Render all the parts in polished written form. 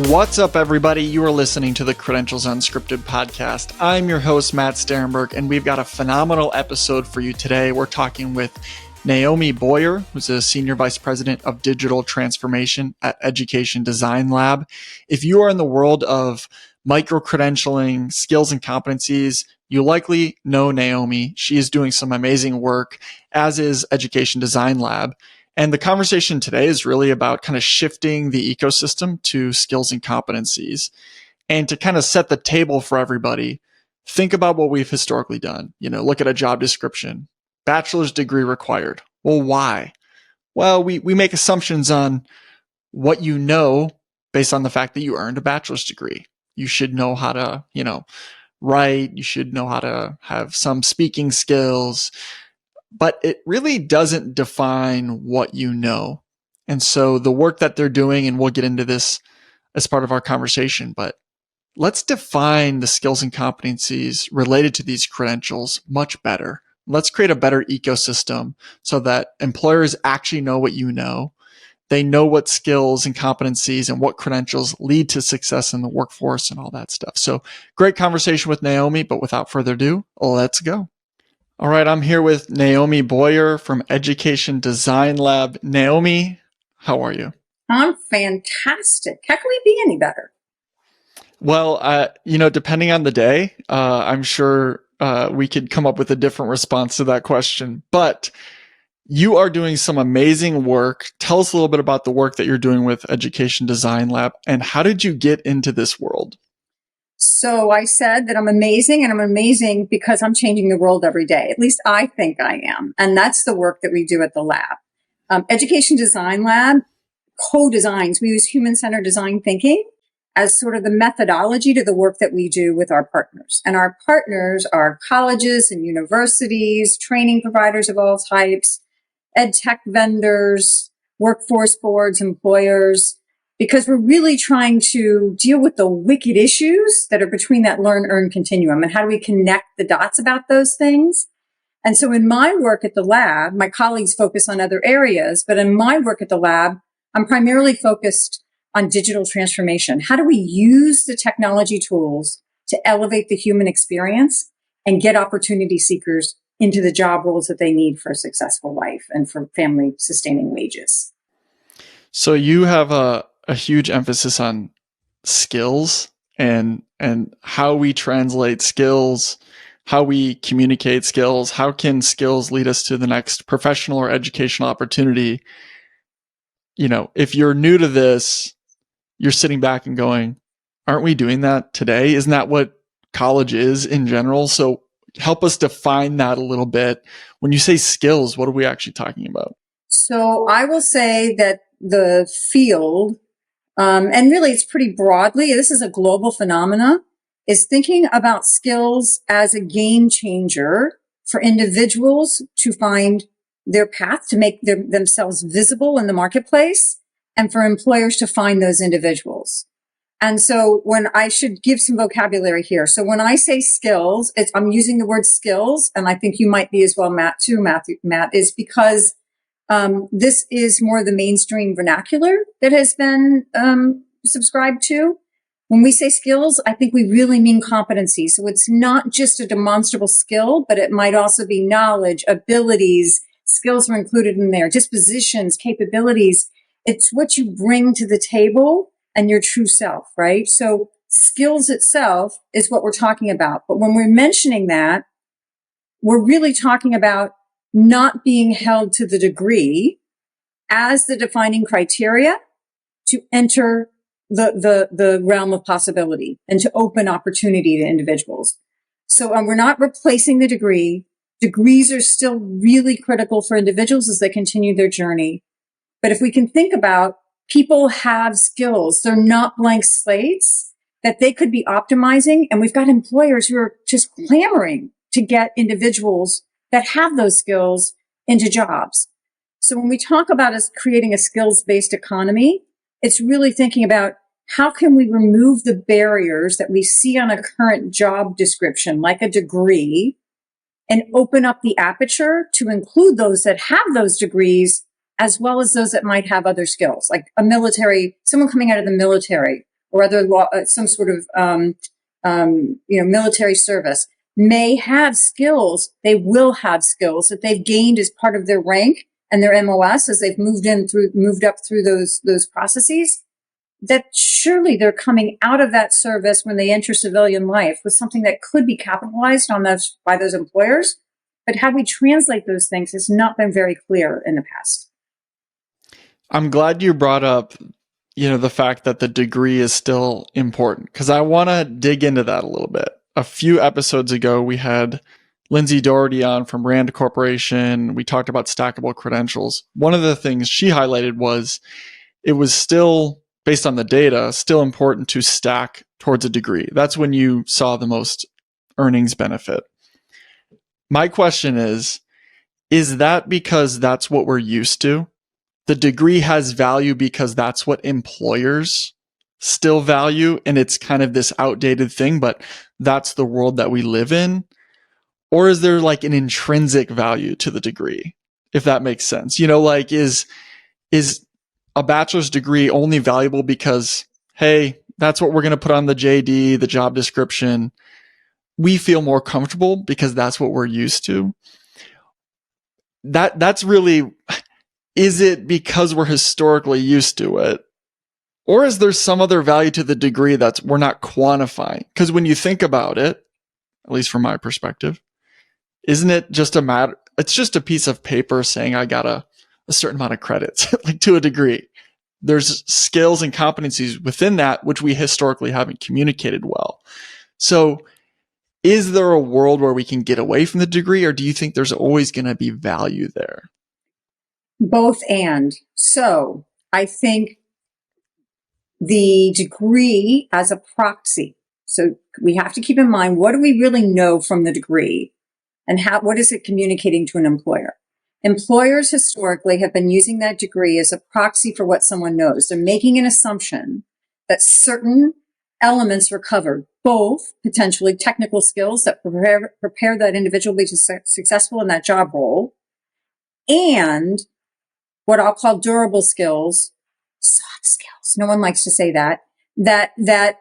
What's up, everybody? You are listening to the Credentials Unscripted podcast. I'm your host, Matt Sterenberg, and we've got a phenomenal episode for you today. We're talking with Naomi Boyer, who's a Senior Vice President of Digital Transformation at Education Design Lab. If you are in the world of micro-credentialing, skills and competencies, you likely know Naomi. She is doing some amazing work, as is Education Design Lab. And the conversation today is really about kind of shifting the ecosystem to skills and competencies. And to kind of set the table for everybody, think about what we've historically done. Look at a job description. Bachelor's degree required. Well, why? Well, we make assumptions on what you know based on the fact that you earned a bachelor's degree. You should know how to, write. You should know how to have some speaking skills. But it really doesn't define what you know. And so the work that they're doing, and we'll get into this as part of our conversation, but let's define the skills and competencies related to these credentials much better. Let's create a better ecosystem so that employers actually know what you know. They know what skills and competencies and what credentials lead to success in the workforce and all that stuff. So great conversation with Naomi, but without further ado, let's go. All right, I'm here with Naomi Boyer from Education Design Lab. Naomi, how are you? I'm fantastic. How can we be any better? Well, depending on the day, I'm sure we could come up with a different response to that question. But you are doing some amazing work. Tell us a little bit about the work that you're doing with Education Design Lab, and how did you get into this world? So I said that I'm amazing, and I'm amazing because I'm changing the world every day. At least I think I am. And that's the work that we do at the lab. Education Design Lab co-designs. We use human-centered design thinking as sort of the methodology to the work that we do with our partners. And our partners are colleges and universities, training providers of all types, ed tech vendors, workforce boards, employers, because we're really trying to deal with the wicked issues that are between that learn-earn continuum, and how do we connect the dots about those things. And so in my work at the lab, my colleagues focus on other areas, but in my work at the lab, I'm primarily focused on digital transformation. How do we use the technology tools to elevate the human experience and get opportunity seekers into the job roles that they need for a successful life and for family sustaining wages? So you have a huge emphasis on skills and how we translate skills, how we communicate skills, how can skills lead us to the next professional or educational opportunity. If you're new to this, you're sitting back and going, aren't we doing that today? Isn't that what college is in general? So help us define that a little bit. When you say skills, what are we actually talking about? So I will say that the field, and really it's pretty broadly, this is a global phenomena, is thinking about skills as a game changer for individuals to find their path, to make themselves visible in the marketplace, and for employers to find those individuals. And so when I should give some vocabulary here. So when I say skills, I'm using the word skills, and I think you might be as well, Matt, is because this is more the mainstream vernacular that has been subscribed to. When we say skills, I think we really mean competency. So it's not just a demonstrable skill, but it might also be knowledge, abilities, skills are included in there, dispositions, capabilities. It's what you bring to the table and your true self, right? So skills itself is what we're talking about. But when we're mentioning that, we're really talking about not being held to the degree as the defining criteria to enter the realm of possibility and to open opportunity to individuals. So we're not replacing the degree. Degrees are still really critical for individuals as they continue their journey. But if we can think about people have skills, they're not blank slates that they could be optimizing. And we've got employers who are just clamoring to get individuals that have those skills into jobs. So when we talk about us creating a skills-based economy, it's really thinking about how can we remove the barriers that we see on a current job description, like a degree, and open up the aperture to include those that have those degrees, as well as those that might have other skills, like someone coming out of the military or other law, some sort of military service, may have skills. They will have skills that they've gained as part of their rank and their MOS as they've moved up through those processes. That surely they're coming out of that service when they enter civilian life with something that could be capitalized on by those employers. But how we translate those things has not been very clear in the past. I'm glad you brought up, the fact that the degree is still important, because I want to dig into that a little bit. A few episodes ago, we had Lindsay Doherty on from Rand Corporation. We talked about stackable credentials. One of the things she highlighted was it was still, based on the data, still important to stack towards a degree. That's when you saw the most earnings benefit. My question is that because that's what we're used to? The degree has value because that's what employers still value, and it's kind of this outdated thing, but that's the world that we live in? Or is there like an intrinsic value to the degree, if that makes sense? Is a bachelor's degree only valuable because, hey, that's what we're going to put on the JD, the job description? We feel more comfortable because that's what we're used to. That's really, is it because we're historically used to it? Or is there some other value to the degree that we're not quantifying? Because when you think about it, at least from my perspective, isn't it just it's just a piece of paper saying I got a certain amount of credits, like to a degree. There's skills and competencies within that, which we historically haven't communicated well. So is there a world where we can get away from the degree, or do you think there's always going to be value there? Both and. So I think the degree as a proxy. So we have to keep in mind, what do we really know from the degree, and what is it communicating to an employer? Employers historically have been using that degree as a proxy for what someone knows. They're making an assumption that certain elements were covered, both potentially technical skills that prepare that individual to be successful in that job role, and what I'll call durable skills, soft skills. No one likes to say that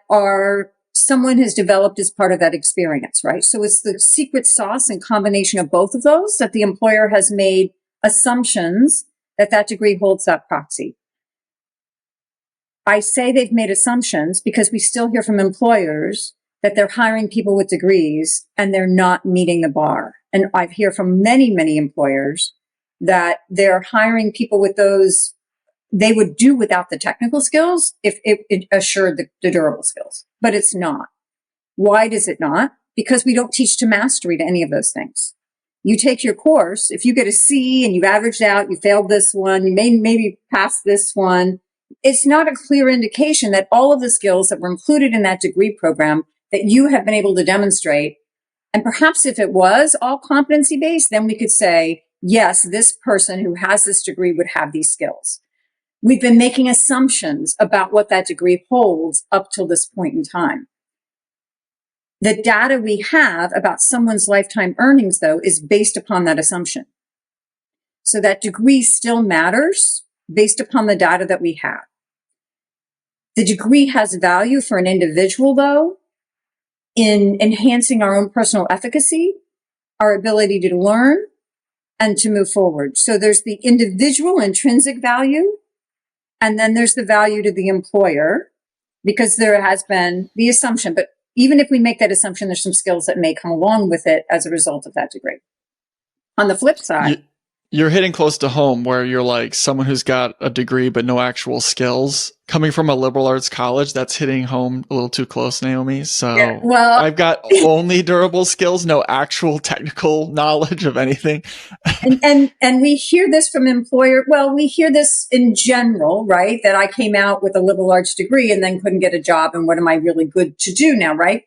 are someone has developed as part of that experience, right? So it's the secret sauce and combination of both of those that the employer has made assumptions that degree holds that proxy. I say they've made assumptions because we still hear from employers that they're hiring people with degrees and they're not meeting the bar. And I hear from many, many employers that they're hiring people with those they would do without the technical skills if it assured the durable skills, but it's not. Why does it not? Because we don't teach to mastery to any of those things. You take your course, if you get a C and you've averaged out, you failed this one, you maybe passed this one, it's not a clear indication that all of the skills that were included in that degree program that you have been able to demonstrate. And perhaps if it was all competency based, then we could say, yes, this person who has this degree would have these skills. We've been making assumptions about what that degree holds up till this point in time. The data we have about someone's lifetime earnings, though, is based upon that assumption. So that degree still matters based upon the data that we have. The degree has value for an individual, though, in enhancing our own personal efficacy, our ability to learn, and to move forward. So there's the individual intrinsic value, and then there's the value to the employer, because there has been the assumption. But even if we make that assumption, there's some skills that may come along with it as a result of that degree. On the flip side, you're hitting close to home, where you're like someone who's got a degree but no actual skills. Coming from a liberal arts college, that's hitting home a little too close, Naomi. So yeah, well, I've got only durable skills, no actual technical knowledge of anything. and we hear this from we hear this in general, right? That I came out with a liberal arts degree and then couldn't get a job, and what am I really good to do now, right?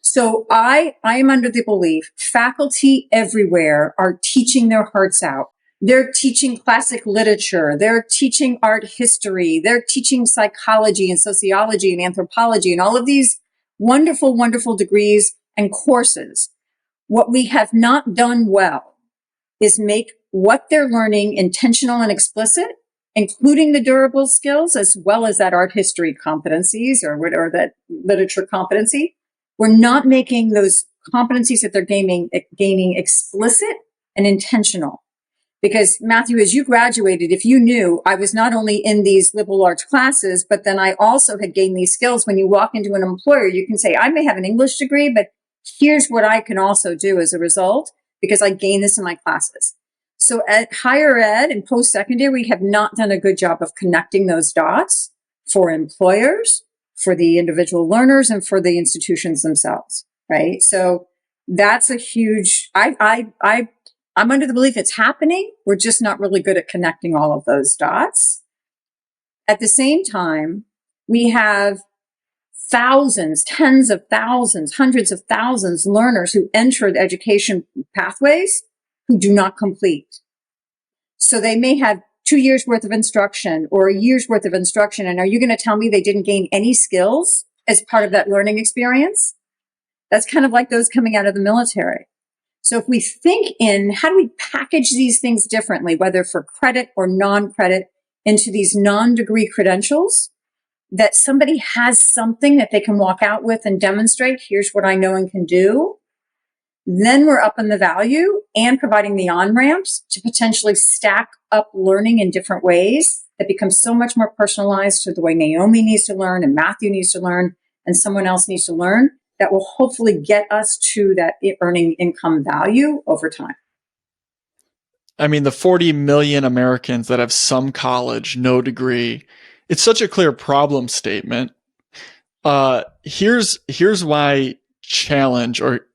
So I am under the belief faculty everywhere are teaching their hearts out. They're teaching classic literature. They're teaching art history. They're teaching psychology and sociology and anthropology and all of these wonderful, wonderful degrees and courses. What we have not done well is make what they're learning intentional and explicit, including the durable skills, as well as that art history competencies or that literature competency. We're not making those competencies that they're gaining explicit and intentional. Because Matthew, as you graduated, if you knew I was not only in these liberal arts classes, but then I also had gained these skills, when you walk into an employer, you can say, I may have an English degree, but here's what I can also do as a result, because I gained this in my classes. So at higher ed and post-secondary, we have not done a good job of connecting those dots for employers, for the individual learners, and for the institutions themselves, right? So that's a huge, I'm under the belief it's happening. We're just not really good at connecting all of those dots. At the same time, we have thousands, tens of thousands, hundreds of thousands learners who enter the education pathways who do not complete. So they may have 2 years worth of instruction or a year's worth of instruction. And are you going to tell me they didn't gain any skills as part of that learning experience? That's kind of like those coming out of the military. So if we think in how do we package these things differently, whether for credit or non-credit, into these non-degree credentials, that somebody has something that they can walk out with and demonstrate, here's what I know and can do, then we're up in the value and providing the on-ramps to potentially stack up learning in different ways that becomes so much more personalized to the way Naomi needs to learn and Matthew needs to learn and someone else needs to learn, that will hopefully get us to that earning income value over time. I mean, the 40 million Americans that have some college, no degree, it's such a clear problem statement. Here's why challenge, or,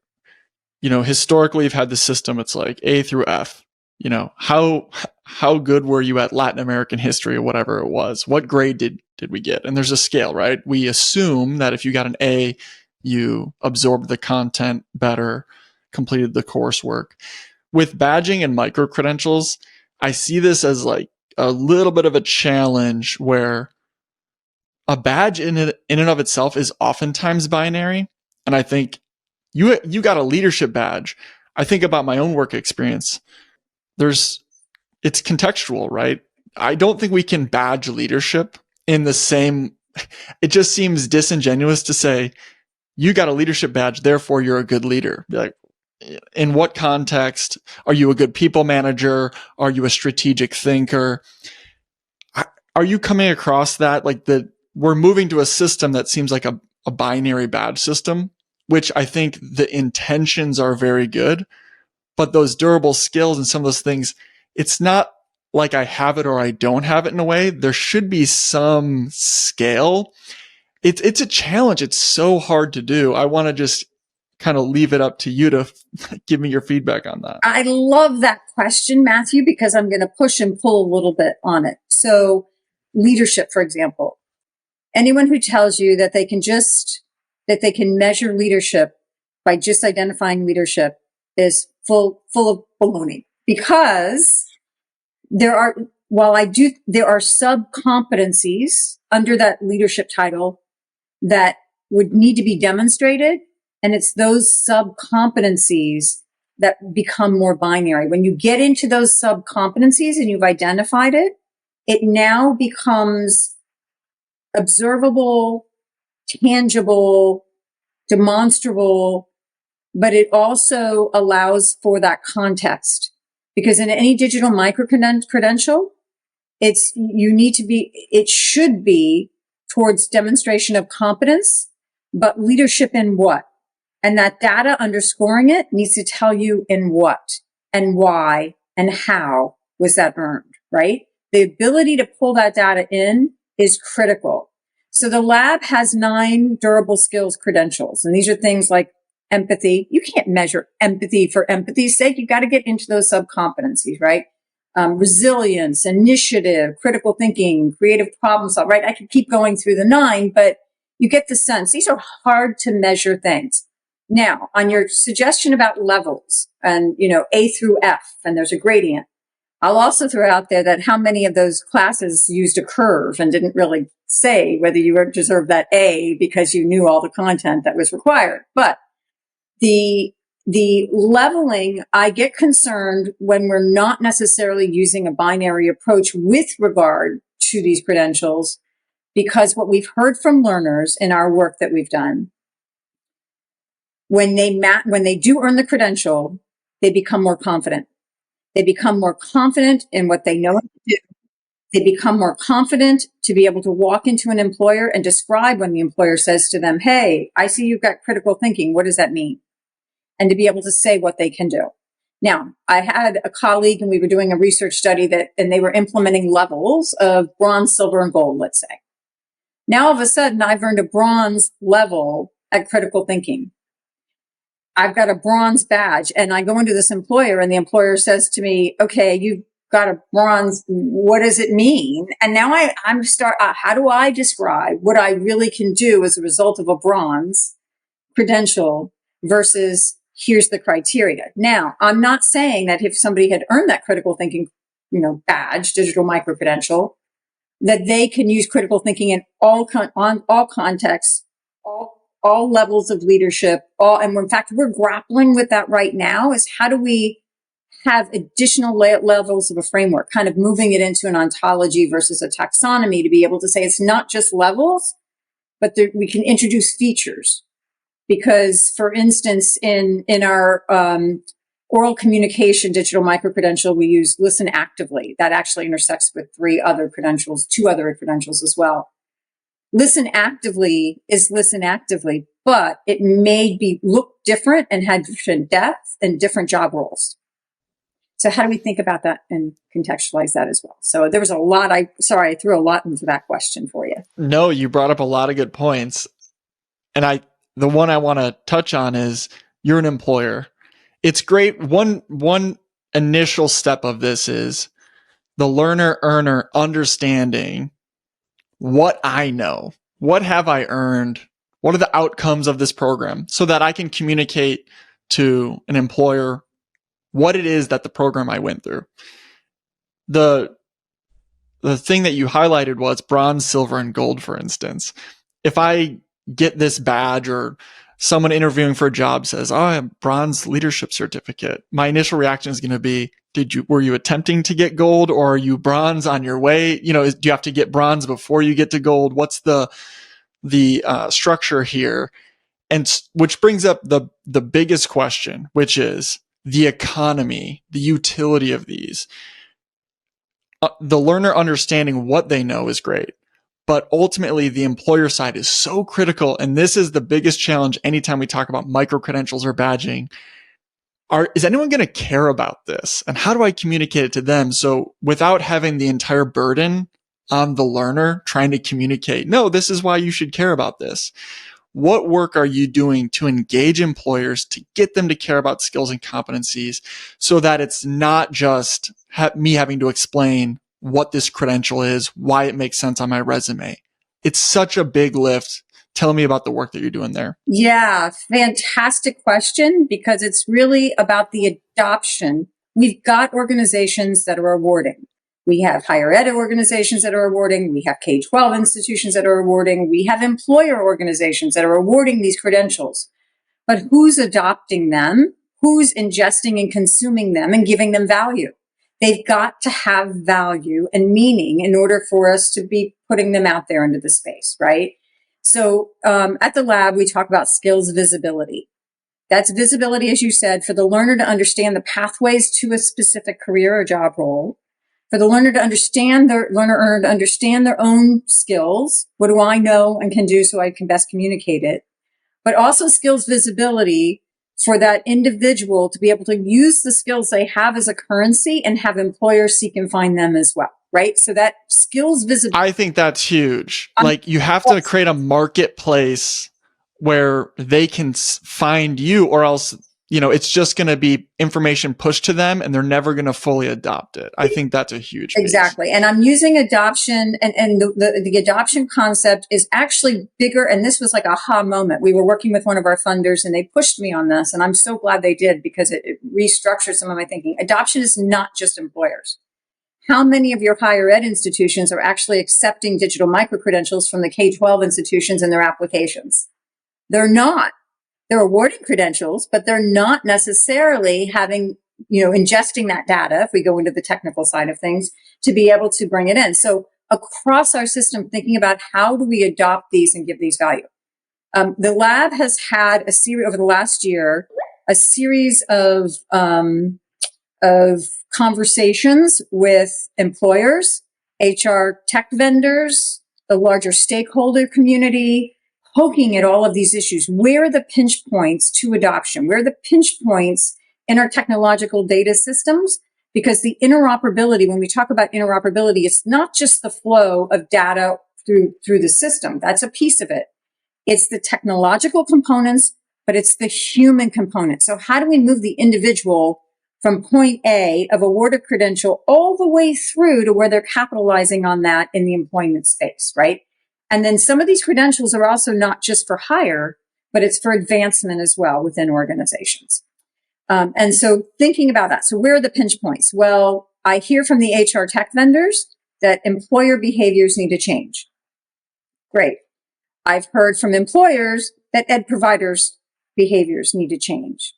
historically we've had the system, it's like A through F. How good were you at Latin American history or whatever it was? What grade did we get? And there's a scale, right? We assume that if you got an A, you absorbed the content better, completed the coursework. With badging and micro-credentials, I see this as like a little bit of a challenge where a badge in and of itself is oftentimes binary. And I think you got a leadership badge. I think about my own work experience. It's contextual, right? I don't think we can badge leadership in the same, it just seems disingenuous to say, you got a leadership badge, therefore you're a good leader. Like, in what context? Are you a good people manager? Are you a strategic thinker? Are you coming across that? Like we're moving to a system that seems like a binary badge system, which I think the intentions are very good, but those durable skills and some of those things, it's not like I have it or I don't have it in a way. There should be some scale. It's a challenge. It's so hard to do. I want to just kind of leave it up to you to give me your feedback on that. I love that question, Matthew, because I'm going to push and pull a little bit on it. So leadership, for example, anyone who tells you that they can measure leadership by just identifying leadership is full of baloney, because there are sub-competencies under that leadership title that would need to be demonstrated. And it's those sub-competencies that become more binary. When you get into those sub-competencies and you've identified it, it now becomes observable, tangible, demonstrable, but it also allows for that context. Because in any digital micro-credential, it should be towards demonstration of competence, but leadership in what? And that data underscoring it needs to tell you in what and why and how was that earned, right? The ability to pull that data in is critical. So the lab has 9 durable skills credentials. And these are things like empathy. You can't measure empathy for empathy's sake. You got to get into those sub-competencies, right? Resilience, initiative, critical thinking, creative problem solving, right? I could keep going through the 9, but you get the sense. These are hard to measure things. Now, on your suggestion about levels and, A through F, and there's a gradient, I'll also throw out there that how many of those classes used a curve and didn't really say whether you deserved that A because you knew all the content that was required. But the The leveling, I get concerned when we're not necessarily using a binary approach with regard to these credentials, because what we've heard from learners in our work that we've done, when they do earn the credential, they become more confident. They become more confident in what they know how to do. They become more confident to be able to walk into an employer and describe when the employer says to them, hey, I see you've got critical thinking. What does that mean? And to be able to say what they can do. Now, I had a colleague and we were doing a research study and they were implementing levels of bronze, silver, and gold, let's say. Now, all of a sudden, I've earned a bronze level at critical thinking. I've got a bronze badge and I go into this employer and the employer says to me, okay, you've got a bronze. What does it mean? And now how do I describe what I really can do as a result of a bronze credential versus here's the criteria. Now, I'm not saying that if somebody had earned that critical thinking, badge, digital micro credential, that they can use critical thinking in on all contexts, all levels of leadership, and in fact, we're grappling with that right now is how do we have additional levels of a framework, kind of moving it into an ontology versus a taxonomy to be able to say it's not just levels, but we can introduce features. Because, for instance, in our oral communication digital micro-credential, we use listen actively. That actually intersects with two other credentials as well. Listen actively is listen actively, but it may look different and had different depth and different job roles. So how do we think about that and contextualize that as well? So there was a lot. I threw a lot into that question for you. No, you brought up a lot of good points. And the one I want to touch on is you're an employer. It's great. One initial step of this is the learner earner understanding what I know. What have I earned? What are the outcomes of this program so that I can communicate to an employer what it is that the program I went through. The thing that you highlighted was bronze, silver, and gold, for instance. If I get this badge or someone interviewing for a job says, oh, I have bronze leadership certificate, my initial reaction is going to be, were you attempting to get gold, or are you bronze on your way? Do you have to get bronze before you get to gold? What's the structure here? And which brings up the biggest question, which is the economy, the utility of these. The learner understanding what they know is great, but ultimately the employer side is so critical. And this is the biggest challenge anytime we talk about micro-credentials or badging. Is anyone going to care about this? And how do I communicate it to them? So without having the entire burden on the learner trying to communicate, no, this is why you should care about this. What work are you doing to engage employers to get them to care about skills and competencies so that it's not just me having to explain what this credential is, why it makes sense on my resume? It's such a big lift. Tell me about the work that you're doing there. Yeah, fantastic question, because it's really about the adoption. We've got organizations that are awarding. We have higher ed organizations that are awarding. We have K-12 institutions that are awarding. We have employer organizations that are awarding these credentials. But who's adopting them? Who's ingesting and consuming them and giving them value? They've got to have value and meaning in order for us to be putting them out there into the space, right? So at the lab, we talk about skills visibility. That's visibility, as you said, for the learner to understand the pathways to a specific career or job role, for the learner to understand their own skills. What do I know and can do so I can best communicate it? But also skills visibility for that individual to be able to use the skills they have as a currency and have employers seek and find them as well, right? So that skills visibility. I think that's huge. Like, you have to create a marketplace where they can find you, or else, it's just going to be information pushed to them and they're never going to fully adopt it. I think that's a huge piece. Exactly. And I'm using adoption, and the adoption concept is actually bigger. And this was like a aha moment. We were working with one of our funders and they pushed me on this. And I'm so glad they did, because it restructured some of my thinking. Adoption is not just employers. How many of your higher ed institutions are actually accepting digital micro-credentials from the K-12 institutions in their applications? They're not. They're awarding credentials, but they're not necessarily having, ingesting that data, if we go into the technical side of things, to be able to bring it in. So across our system, thinking about how do we adopt these and give these value. The lab has had a series over the last year, a series of conversations with employers, HR tech vendors, the larger stakeholder community, poking at all of these issues. Where are the pinch points to adoption? Where are the pinch points in our technological data systems? Because the interoperability, when we talk about interoperability, it's not just the flow of data through the system. That's a piece of it. It's the technological components, but it's the human component. So how do we move the individual from point A of award a credential all the way through to where they're capitalizing on that in the employment space, right? And then some of these credentials are also not just for hire, but it's for advancement as well within organizations. And so thinking about that. So where are the pinch points? Well, I hear from the HR tech vendors that employer behaviors need to change. Great. I've heard from employers that ed providers' behaviors need to change.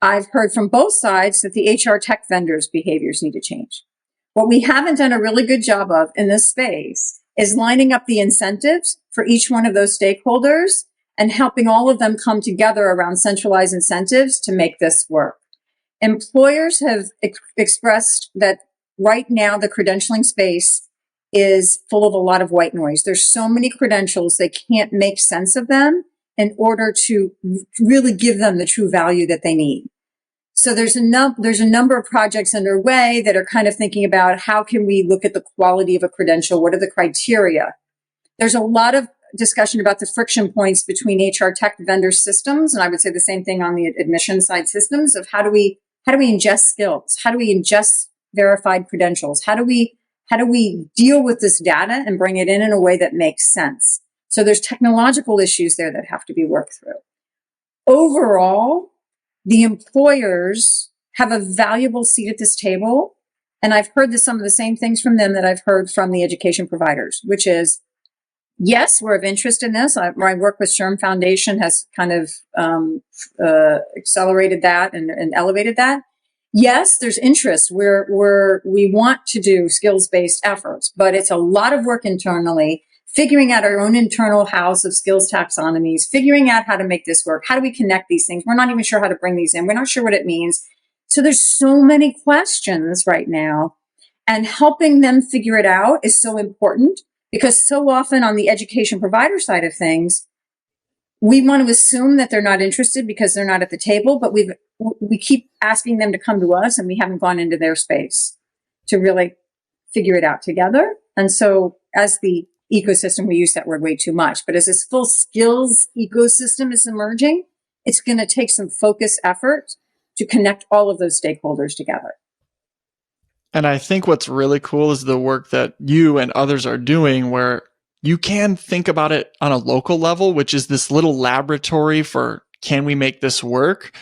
I've heard from both sides that the HR tech vendors' behaviors need to change. What we haven't done a really good job of in this space is lining up the incentives for each one of those stakeholders and helping all of them come together around centralized incentives to make this work. Employers have expressed that right now the credentialing space is full of a lot of white noise. There's so many credentials, they can't make sense of them in order to really give them the true value that they need. So there's a number of projects underway that are kind of thinking about how can we look at the quality of a credential? What are the criteria? There's a lot of discussion about the friction points between HR tech vendor systems. And I would say the same thing on the admission side systems of how do we ingest skills? How do we ingest verified credentials? How do we deal with this data and bring it in a way that makes sense? So there's technological issues there that have to be worked through. Overall, the employers have a valuable seat at this table. And I've heard some of the same things from them that I've heard from the education providers, which is, yes, we're of interest in this. My work with SHRM Foundation has kind of accelerated that and elevated that. Yes, there's interest. We want to do skills-based efforts, but it's a lot of work internally, figuring out our own internal house of skills taxonomies, figuring out how to make this work. How do we connect these things? We're not even sure how to bring these in. We're not sure what it means. So there's so many questions right now, and helping them figure it out is so important because so often on the education provider side of things, we want to assume that they're not interested because they're not at the table, but we keep asking them to come to us and we haven't gone into their space to really figure it out together. And so as the ecosystem, we use that word way too much, but as this full skills ecosystem is emerging, it's going to take some focused effort to connect all of those stakeholders together. And I think what's really cool is the work that you and others are doing where you can think about it on a local level, which is this little laboratory for can we make this work?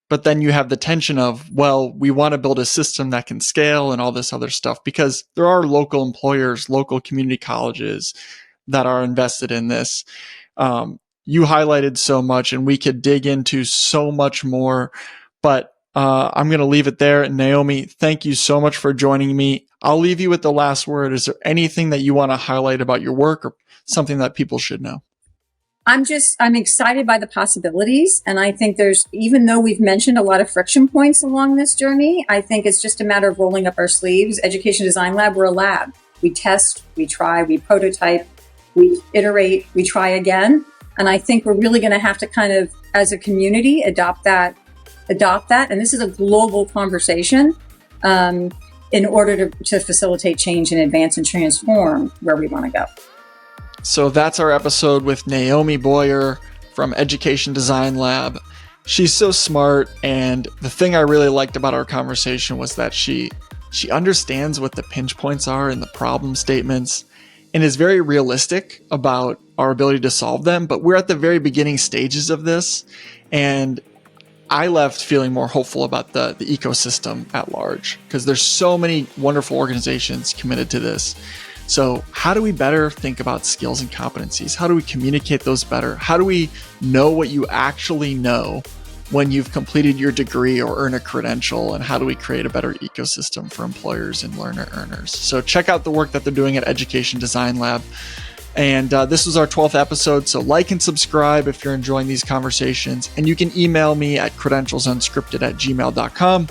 But then you have the tension of, well, we want to build a system that can scale and all this other stuff because there are local employers, local community colleges that are invested in this. You highlighted so much and we could dig into so much more, but I'm going to leave it there. And Naomi, thank you so much for joining me. I'll leave you with the last word. Is there anything that you want to highlight about your work or something that people should know? I'm excited by the possibilities. And I think even though we've mentioned a lot of friction points along this journey, I think it's just a matter of rolling up our sleeves. Education Design Lab, we're a lab. We test, we try, we prototype, we iterate, we try again. And I think we're really going to have to kind of, as a community, adopt that. And this is a global conversation in order to facilitate change and advance and transform where we want to go. So that's our episode with Naomi Boyer from Education Design Lab. She's so smart, and the thing I really liked about our conversation was that she understands what the pinch points are in the problem statements and is very realistic about our ability to solve them. But we're at the very beginning stages of this, and I left feeling more hopeful about the ecosystem at large because there's so many wonderful organizations committed to this. So how do we better think about skills and competencies? How do we communicate those better? How do we know what you actually know when you've completed your degree or earn a credential? And how do we create a better ecosystem for employers and learner earners? So check out the work that they're doing at Education Design Lab. And this was our 12th episode. So like and subscribe if you're enjoying these conversations. And you can email me at credentialsunscripted@gmail.com.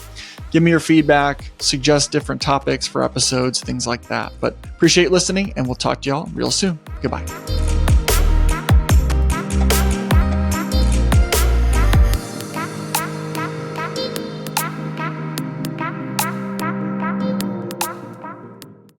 Give me your feedback, suggest different topics for episodes, things like that. But appreciate listening, and we'll talk to y'all real soon. Goodbye.